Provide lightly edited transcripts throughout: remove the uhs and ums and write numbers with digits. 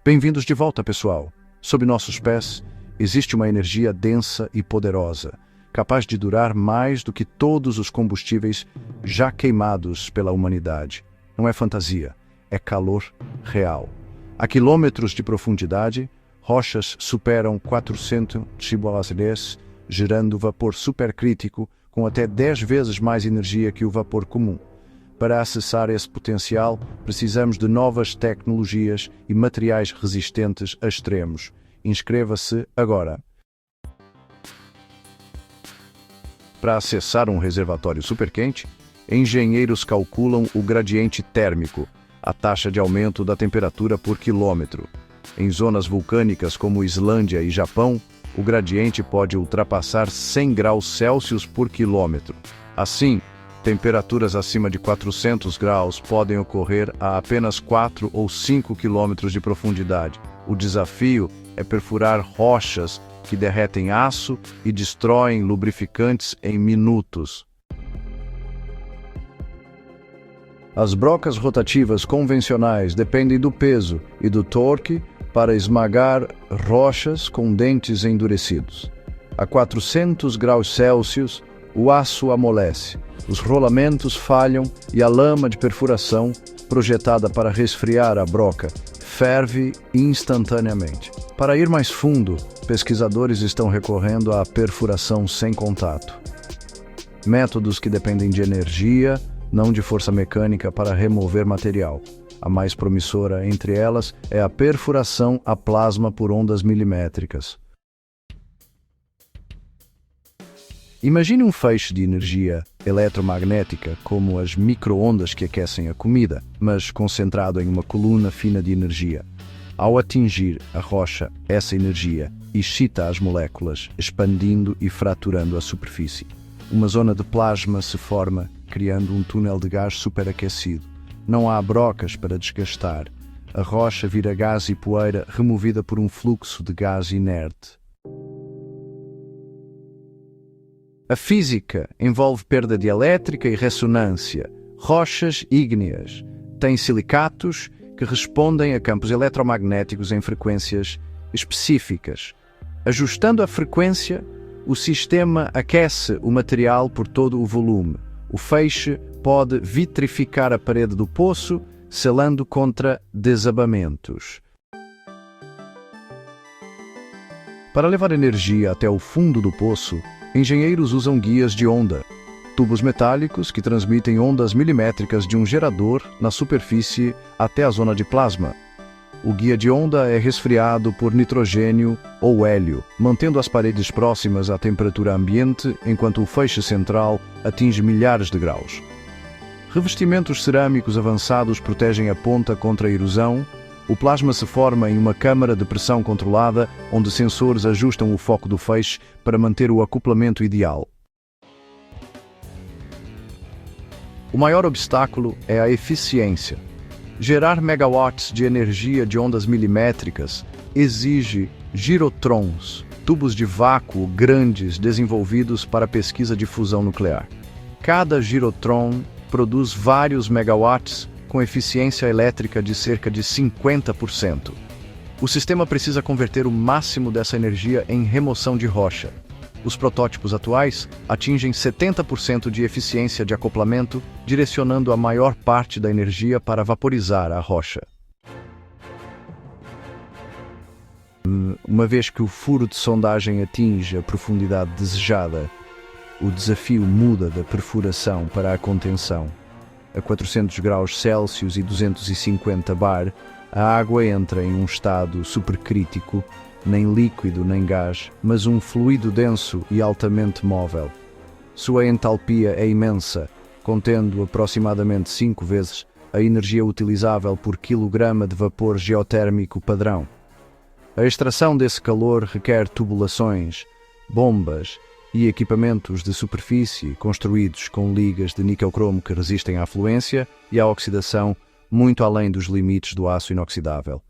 Bem-vindos de volta, pessoal. Sob nossos pés, existe uma energia densa e poderosa, capaz de durar mais do que todos os combustíveis já queimados pela humanidade. Não é fantasia, é calor real. A quilômetros de profundidade, rochas superam 400 chibarras, gerando vapor supercrítico com até 10 vezes mais energia que o vapor comum. Para acessar esse potencial, precisamos de novas tecnologias e materiais resistentes a extremos. Inscreva-se agora. Para acessar um reservatório superquente, engenheiros calculam o gradiente térmico, a taxa de aumento da temperatura por quilômetro. Em zonas vulcânicas como Islândia e Japão, o gradiente pode ultrapassar 100 graus Celsius por quilômetro. Assim, temperaturas acima de 400 graus podem ocorrer a apenas 4 ou 5 quilômetros de profundidade. O desafio é perfurar rochas que derretem aço e destroem lubrificantes em minutos. As brocas rotativas convencionais dependem do peso e do torque para esmagar rochas com dentes endurecidos. A 400 graus Celsius, o aço amolece, os rolamentos falham e a lama de perfuração, projetada para resfriar a broca, ferve instantaneamente. Para ir mais fundo, pesquisadores estão recorrendo à perfuração sem contato. Métodos que dependem de energia, não de força mecânica para remover material. A mais promissora entre elas é a perfuração a plasma por ondas milimétricas. Imagine um feixe de energia eletromagnética como as micro-ondas que aquecem a comida, mas concentrado em uma coluna fina de energia. Ao atingir a rocha, essa energia excita as moléculas, expandindo e fraturando a superfície. Uma zona de plasma se forma, criando um túnel de gás superaquecido. Não há brocas para desgastar. A rocha vira gás e poeira removida por um fluxo de gás inerte. A física envolve perda de elétrica e ressonância. Rochas ígneas têm silicatos que respondem a campos eletromagnéticos em frequências específicas. Ajustando a frequência, o sistema aquece o material por todo o volume. O feixe pode vitrificar a parede do poço, selando contra desabamentos. Para levar energia até o fundo do poço, engenheiros usam guias de onda, tubos metálicos que transmitem ondas milimétricas de um gerador na superfície até a zona de plasma. O guia de onda é resfriado por nitrogênio ou hélio, mantendo as paredes próximas à temperatura ambiente enquanto o feixe central atinge milhares de graus. Revestimentos cerâmicos avançados protegem a ponta contra a erosão. O plasma se forma em uma câmara de pressão controlada, onde sensores ajustam o foco do feixe para manter o acoplamento ideal. O maior obstáculo é a eficiência. Gerar megawatts de energia de ondas milimétricas exige girotrons, tubos de vácuo grandes desenvolvidos para pesquisa de fusão nuclear. Cada girotron produz vários megawatts com eficiência elétrica de cerca de 50%. O sistema precisa converter o máximo dessa energia em remoção de rocha. Os protótipos atuais atingem 70% de eficiência de acoplamento, direcionando a maior parte da energia para vaporizar a rocha. Uma vez que o furo de sondagem atinge a profundidade desejada, o desafio muda da perfuração para a contenção. A 400 graus Celsius e 250 bar, a água entra em um estado supercrítico, nem líquido nem gás, mas um fluido denso e altamente móvel. Sua entalpia é imensa, contendo aproximadamente 5 vezes a energia utilizável por quilograma de vapor geotérmico padrão. A extração desse calor requer tubulações, bombas e equipamentos de superfície construídos com ligas de níquel-cromo que resistem à fluência e à oxidação muito além dos limites do aço inoxidável.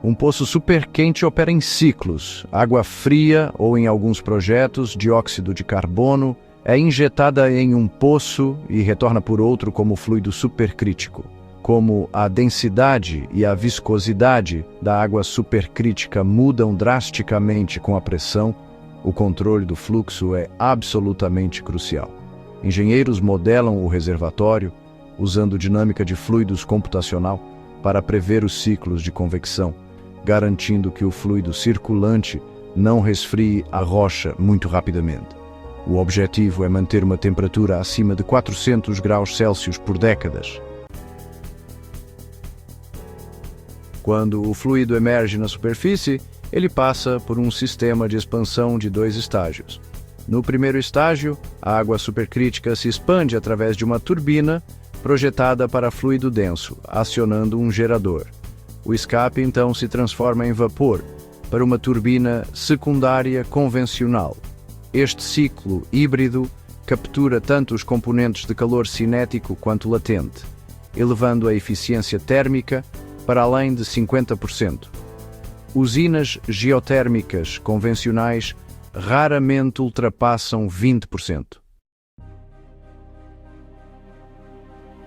Um poço superquente opera em ciclos. Água fria, ou em alguns projetos, dióxido de carbono, é injetada em um poço e retorna por outro como fluido supercrítico. Como a densidade e a viscosidade da água supercrítica mudam drasticamente com a pressão, o controle do fluxo é absolutamente crucial. Engenheiros modelam o reservatório usando dinâmica de fluidos computacional para prever os ciclos de convecção, garantindo que o fluido circulante não resfrie a rocha muito rapidamente. O objetivo é manter uma temperatura acima de 400 graus Celsius por décadas. Quando o fluido emerge na superfície, ele passa por um sistema de expansão de 2 estágios. No primeiro estágio, a água supercrítica se expande através de uma turbina projetada para fluido denso, acionando um gerador. O escape então se transforma em vapor para uma turbina secundária convencional. Este ciclo híbrido captura tanto os componentes de calor cinético quanto latente, elevando a eficiência térmica para além de 50%. Usinas geotérmicas convencionais raramente ultrapassam 20%.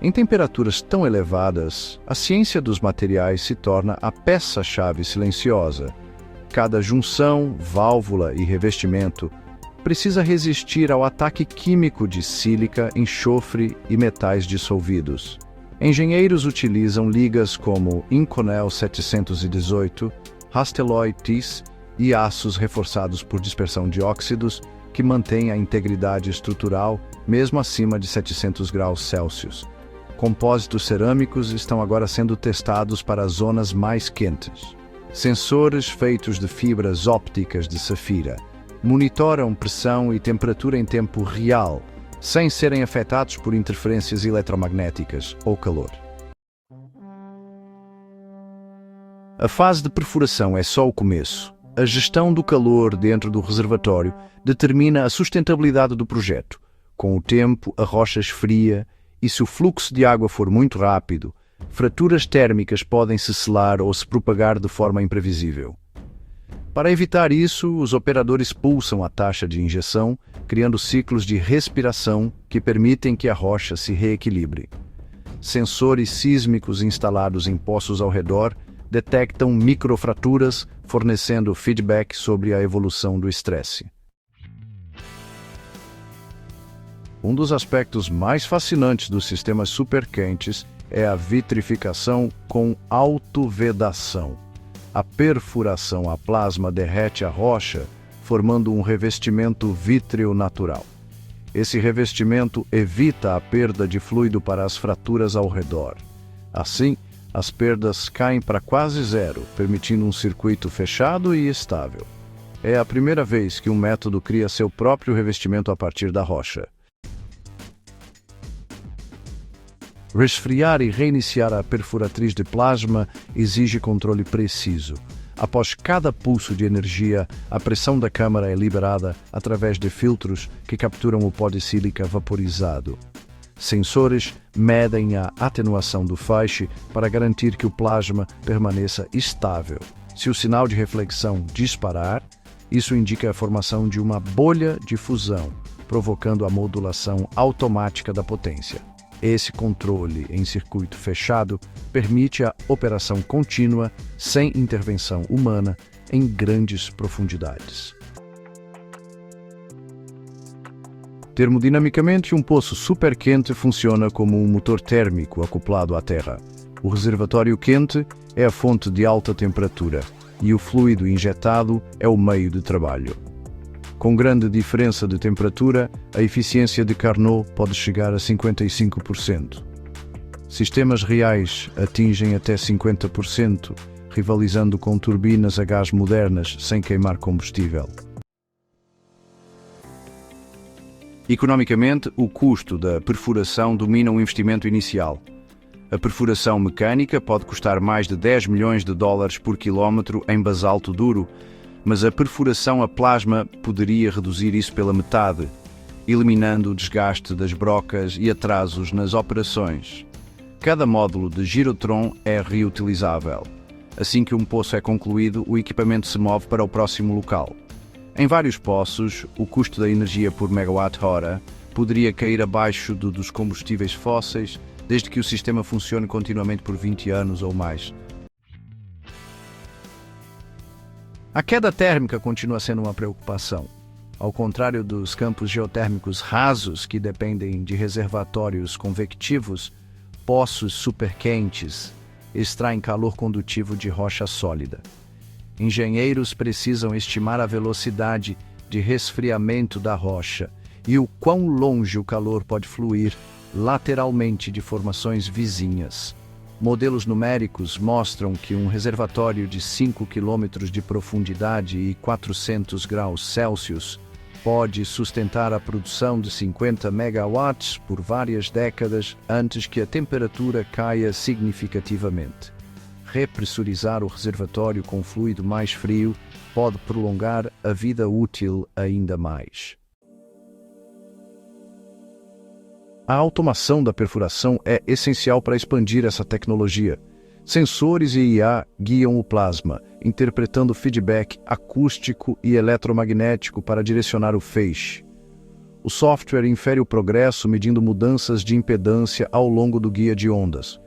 Em temperaturas tão elevadas, a ciência dos materiais se torna a peça-chave silenciosa. Cada junção, válvula e revestimento precisa resistir ao ataque químico de sílica, enxofre e metais dissolvidos. Engenheiros utilizam ligas como Inconel 718, Hastelloy TIS e aços reforçados por dispersão de óxidos que mantêm a integridade estrutural mesmo acima de 700 graus Celsius. Compósitos cerâmicos estão agora sendo testados para as zonas mais quentes. Sensores feitos de fibras ópticas de safira monitoram pressão e temperatura em tempo real, sem serem afetados por interferências eletromagnéticas ou calor. A fase de perfuração é só o começo. A gestão do calor dentro do reservatório determina a sustentabilidade do projeto. Com o tempo, a rocha esfria e, se o fluxo de água for muito rápido, fraturas térmicas podem se selar ou se propagar de forma imprevisível. Para evitar isso, os operadores pulsam a taxa de injeção, criando ciclos de respiração que permitem que a rocha se reequilibre. Sensores sísmicos instalados em poços ao redor detectam microfraturas, fornecendo feedback sobre a evolução do estresse. Um dos aspectos mais fascinantes dos sistemas superquentes é a vitrificação com autovedação. A perfuração a plasma derrete a rocha, formando um revestimento vítreo natural. Esse revestimento evita a perda de fluido para as fraturas ao redor. Assim, as perdas caem para quase zero, permitindo um circuito fechado e estável. É a primeira vez que um método cria seu próprio revestimento a partir da rocha. Resfriar e reiniciar a perfuratriz de plasma exige controle preciso. Após cada pulso de energia, a pressão da câmara é liberada através de filtros que capturam o pó de sílica vaporizado. Sensores medem a atenuação do feixe para garantir que o plasma permaneça estável. Se o sinal de reflexão disparar, isso indica a formação de uma bolha de fusão, provocando a modulação automática da potência. Esse controle em circuito fechado permite a operação contínua, sem intervenção humana, em grandes profundidades. Termodinamicamente, um poço superquente funciona como um motor térmico acoplado à Terra. O reservatório quente é a fonte de alta temperatura e o fluido injetado é o meio de trabalho. Com grande diferença de temperatura, a eficiência de Carnot pode chegar a 55%. Sistemas reais atingem até 50%, rivalizando com turbinas a gás modernas sem queimar combustível. Economicamente, o custo da perfuração domina o investimento inicial. A perfuração mecânica pode custar mais de 10 milhões de dólares por quilómetro em basalto duro, mas a perfuração a plasma poderia reduzir isso pela metade, eliminando o desgaste das brocas e atrasos nas operações. Cada módulo de girotron é reutilizável. Assim que um poço é concluído, o equipamento se move para o próximo local. Em vários poços, o custo da energia por megawatt-hora poderia cair abaixo dos combustíveis fósseis, desde que o sistema funcione continuamente por 20 anos ou mais. A queda térmica continua sendo uma preocupação. Ao contrário dos campos geotérmicos rasos, que dependem de reservatórios convectivos, poços superquentes extraem calor condutivo de rocha sólida. Engenheiros precisam estimar a velocidade de resfriamento da rocha e o quão longe o calor pode fluir lateralmente de formações vizinhas. Modelos numéricos mostram que um reservatório de 5 km de profundidade e 400 graus Celsius pode sustentar a produção de 50 megawatts por várias décadas antes que a temperatura caia significativamente. Repressurizar o reservatório com fluido mais frio pode prolongar a vida útil ainda mais. A automação da perfuração é essencial para expandir essa tecnologia. Sensores e IA guiam o plasma, interpretando feedback acústico e eletromagnético para direcionar o feixe. O software infere o progresso medindo mudanças de impedância ao longo do guia de ondas.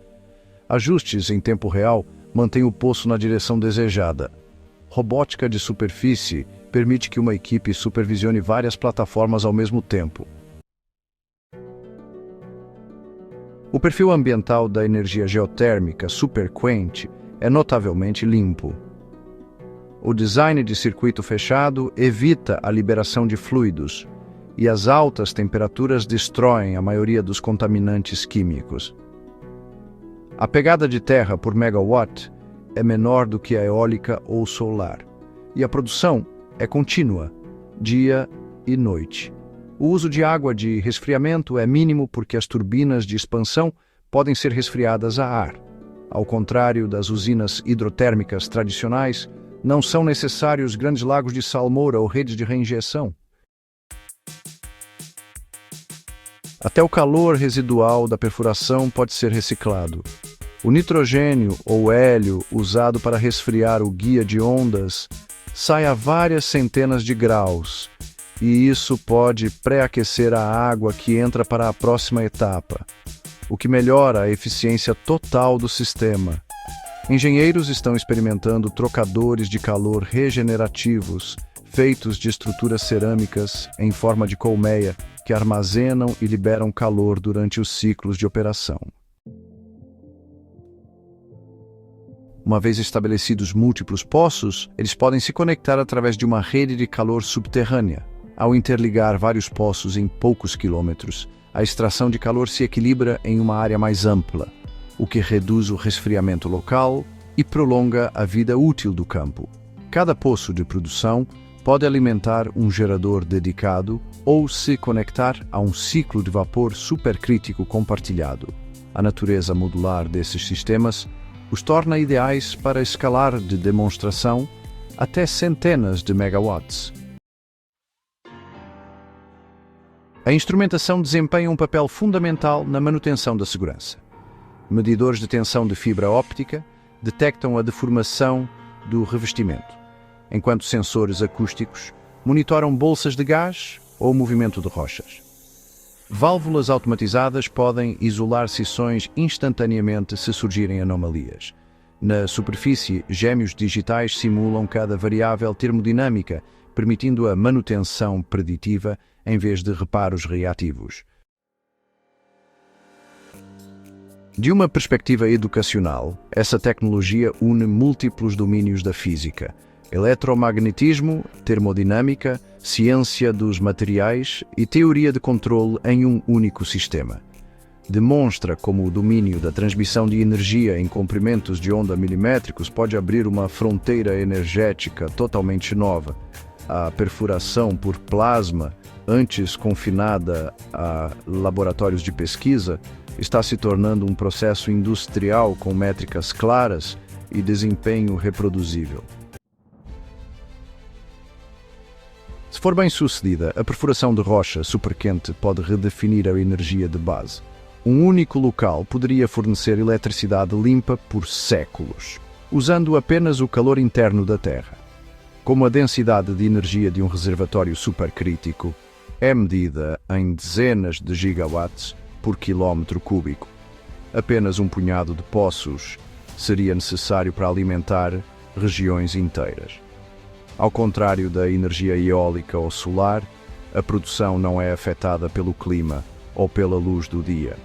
Ajustes em tempo real mantêm o poço na direção desejada. Robótica de superfície permite que uma equipe supervisione várias plataformas ao mesmo tempo. O perfil ambiental da energia geotérmica superquente é notavelmente limpo. O design de circuito fechado evita a liberação de fluidos, e as altas temperaturas destroem a maioria dos contaminantes químicos. A pegada de terra por megawatt é menor do que a eólica ou solar, e a produção é contínua, dia e noite. O uso de água de resfriamento é mínimo porque as turbinas de expansão podem ser resfriadas a ar. Ao contrário das usinas hidrotérmicas tradicionais, não são necessários grandes lagos de salmoura ou redes de reinjeção. Até o calor residual da perfuração pode ser reciclado. O nitrogênio ou hélio usado para resfriar o guia de ondas sai a várias centenas de graus, e isso pode pré-aquecer a água que entra para a próxima etapa, o que melhora a eficiência total do sistema. Engenheiros estão experimentando trocadores de calor regenerativos, feitos de estruturas cerâmicas em forma de colmeia, que armazenam e liberam calor durante os ciclos de operação. Uma vez estabelecidos múltiplos poços, eles podem se conectar através de uma rede de calor subterrânea. Ao interligar vários poços em poucos quilômetros, a extração de calor se equilibra em uma área mais ampla, o que reduz o resfriamento local e prolonga a vida útil do campo. Cada poço de produção pode alimentar um gerador dedicado ou se conectar a um ciclo de vapor supercrítico compartilhado. A natureza modular desses sistemas os torna ideais para escalar de demonstração até centenas de megawatts. A instrumentação desempenha um papel fundamental na manutenção da segurança. Medidores de tensão de fibra óptica detectam a deformação do revestimento, enquanto sensores acústicos monitoram bolsas de gás ou movimento de rochas. Válvulas automatizadas podem isolar seções instantaneamente se surgirem anomalias. Na superfície, gêmeos digitais simulam cada variável termodinâmica, permitindo a manutenção preditiva em vez de reparos reativos. De uma perspectiva educacional, essa tecnologia une múltiplos domínios da física: eletromagnetismo, termodinâmica, ciência dos materiais e teoria de controle em um único sistema. Demonstra como o domínio da transmissão de energia em comprimentos de onda milimétricos pode abrir uma fronteira energética totalmente nova. A perfuração por plasma, antes confinada a laboratórios de pesquisa, está se tornando um processo industrial com métricas claras e desempenho reproduzível. Se for bem sucedida, a perfuração de rocha superquente pode redefinir a energia de base. Um único local poderia fornecer eletricidade limpa por séculos, usando apenas o calor interno da Terra. Como a densidade de energia de um reservatório supercrítico é medida em dezenas de gigawatts por quilômetro cúbico. apenas um punhado de poços seria necessário para alimentar regiões inteiras. Ao contrário da energia eólica ou solar, a produção não é afetada pelo clima ou pela luz do dia.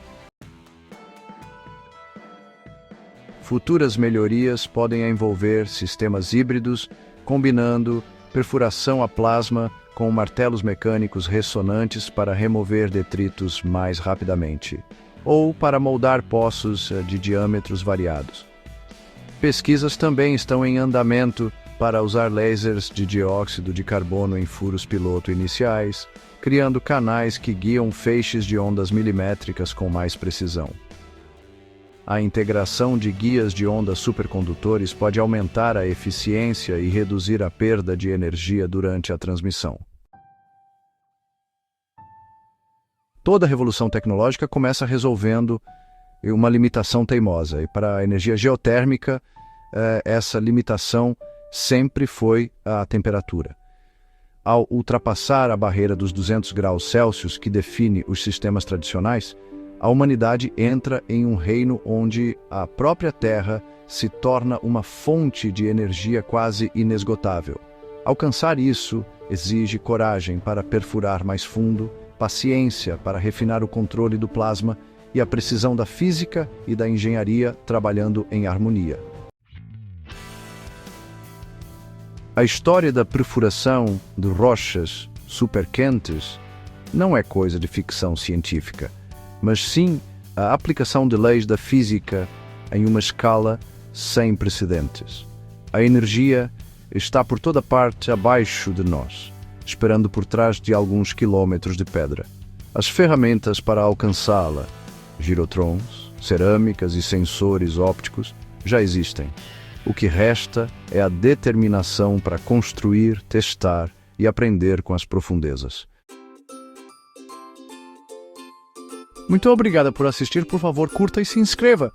Futuras melhorias podem envolver sistemas híbridos, combinando perfuração a plasma com martelos mecânicos ressonantes para remover detritos mais rapidamente, ou para moldar poços de diâmetros variados. Pesquisas também estão em andamento para usar lasers de dióxido de carbono em furos piloto iniciais, criando canais que guiam feixes de ondas milimétricas com mais precisão. A integração de guias de ondas supercondutores pode aumentar a eficiência e reduzir a perda de energia durante a transmissão. Toda revolução tecnológica começa resolvendo uma limitação teimosa, e para a energia geotérmica, essa limitação sempre foi a temperatura. Ao ultrapassar a barreira dos 200 graus Celsius, que define os sistemas tradicionais, a humanidade entra em um reino onde a própria Terra se torna uma fonte de energia quase inesgotável. Alcançar isso exige coragem para perfurar mais fundo, paciência para refinar o controle do plasma e a precisão da física e da engenharia trabalhando em harmonia. A história da perfuração de rochas superquentes não é coisa de ficção científica, mas sim a aplicação de leis da física em uma escala sem precedentes. A energia está por toda parte abaixo de nós, esperando por trás de alguns quilômetros de pedra. As ferramentas para alcançá-la, girotrons, cerâmicas e sensores ópticos, já existem. O que resta é a determinação para construir, testar e aprender com as profundezas. Muito obrigada por assistir, por favor, curta e se inscreva.